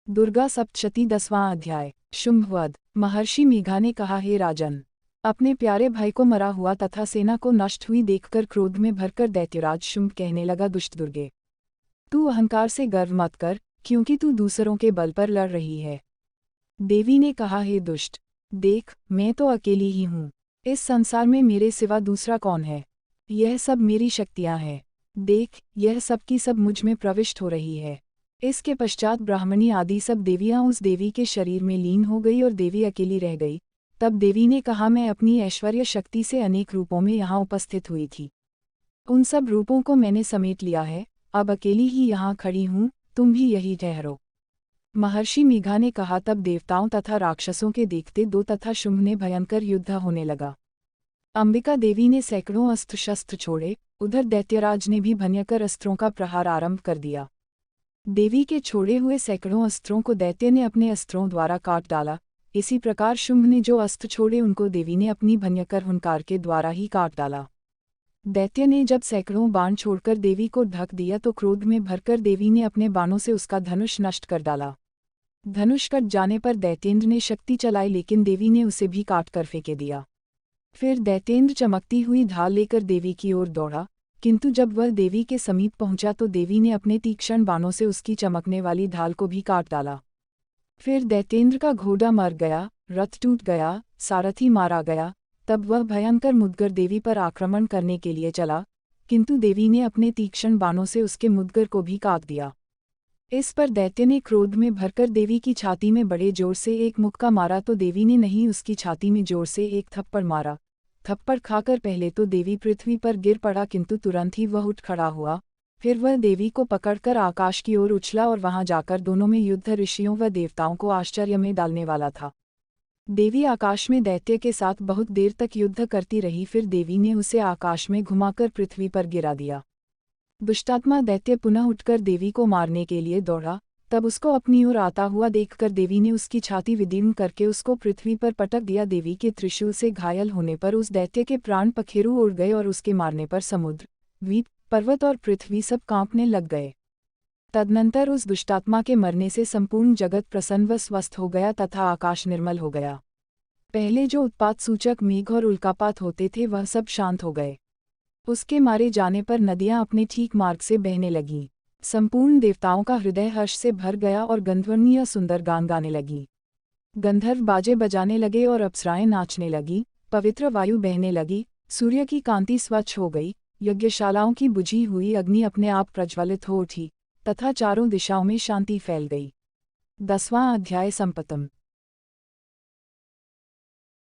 दुर्गा सप्तशती 10वां अध्याय। शुंभवध। महर्षि मेघा ने कहा, हे राजन, अपने प्यारे भाई को मरा हुआ तथा सेना को नष्ट हुई देखकर क्रोध में भरकर दैत्यराज शुंभ कहने लगा, दुष्ट दुर्गे, तू अहंकार से गर्व मत कर, क्योंकि तू दूसरों के बल पर लड़ रही है। देवी ने कहा, हे दुष्ट, देख, मैं तो अकेली ही हूँ। इस संसार में मेरे सिवा दूसरा कौन है? यह सब मेरी शक्तियाँ हैं। देख, यह सब की सब मुझ में प्रविष्ट हो रही है। इसके पश्चात ब्राह्मणी आदि सब देवियाँ उस देवी के शरीर में लीन हो गई और देवी अकेली रह गई। तब देवी ने कहा, मैं अपनी ऐश्वर्य शक्ति से अनेक रूपों में यहाँ उपस्थित हुई थी। उन सब रूपों को मैंने समेट लिया है, अब अकेली ही यहाँ खड़ी हूँ, तुम भी यही ठहरो। महर्षि मेघा ने कहा। तब देवताओं तथा राक्षसों के देखते दो तथा शुंभ ने भयंकर युद्ध होने लगा। अंबिका देवी ने सैकड़ों अस्त्र शस्त्र छोड़े, उधर दैत्यराज ने भी भयंकर अस्त्रों का प्रहार आरंभ कर दिया। देवी के छोड़े हुए सैकड़ों अस्त्रों को दैत्य ने अपने अस्त्रों द्वारा काट डाला। इसी प्रकार शुंभ ने जो अस्त्र छोड़े उनको देवी ने अपनी भयंकर हुंकार के द्वारा ही काट डाला। दैत्य ने जब सैकड़ों बाण छोड़कर देवी को ढक दिया तो क्रोध में भरकर देवी ने अपने बाणों से उसका धनुष नष्ट कर डाला। धनुष कट जाने पर दैत्येंद्र ने शक्ति चलाई, लेकिन देवी ने उसे भी काट कर फेंके दिया। फिर दैत्येंद्र चमकती हुई ढाल लेकर देवी की ओर दौड़ा, किंतु जब वह देवी के समीप पहुंचा तो देवी ने अपने तीक्ष्ण बाणों से उसकी चमकने वाली ढाल को भी काट डाला। फिर दैत्येंद्र का घोड़ा मर गया, रथ टूट गया, सारथी मारा गया। तब वह भयंकर मुद्गर देवी पर आक्रमण करने के लिए चला, किंतु देवी ने अपने तीक्ष्ण बाणों से उसके मुद्गर को भी काट दिया। इस पर दैत्य ने क्रोध में भरकर देवी की छाती में बड़े जोर से एक मुक्का मारा तो देवी ने नहीं उसकी छाती में जोर से एक थप्पड़ मारा। थप्पड़ खाकर पहले तो देवी पृथ्वी पर गिर पड़ा, किंतु तुरंत ही वह उठ खड़ा हुआ। फिर वह देवी को पकड़कर आकाश की ओर उछला और वहां जाकर दोनों में युद्ध ऋषियों व देवताओं को आश्चर्य में डालने वाला था। देवी आकाश में दैत्य के साथ बहुत देर तक युद्ध करती रही, फिर देवी ने उसे आकाश में घुमाकर पृथ्वी पर गिरा दिया। दुष्टात्मा दैत्य पुनः उठकर देवी को मारने के लिए दौड़ा, तब उसको अपनी ओर आता हुआ देखकर देवी ने उसकी छाती विदीर्ण करके उसको पृथ्वी पर पटक दिया। देवी के त्रिशूल से घायल होने पर उस दैत्य के प्राण पखेरु उड़ गए और उसके मारने पर समुद्र, द्वीप, पर्वत और पृथ्वी सब कांपने लग गए। तदनंतर उस दुष्टात्मा के मरने से संपूर्ण जगत प्रसन्न व स्वस्थ हो गया तथा आकाश निर्मल हो गया। पहले जो उत्पात सूचक मेघ और उल्कापात होते थे वह सब शांत हो गए। उसके मारे जाने पर नदियां अपने ठीक मार्ग से बहने लगीं। संपूर्ण देवताओं का हृदय हर्ष से भर गया और गंधर्वनियां सुंदर गान गाने लगी। गंधर्व बाजे बजाने लगे और अप्सराएं नाचने लगी। पवित्र वायु बहने लगी। सूर्य की कांति स्वच्छ हो गई। यज्ञशालाओं की बुझी हुई अग्नि अपने आप प्रज्वलित हो उठी तथा चारों दिशाओं में शांति फैल गई। 10वां अध्याय। संपतम।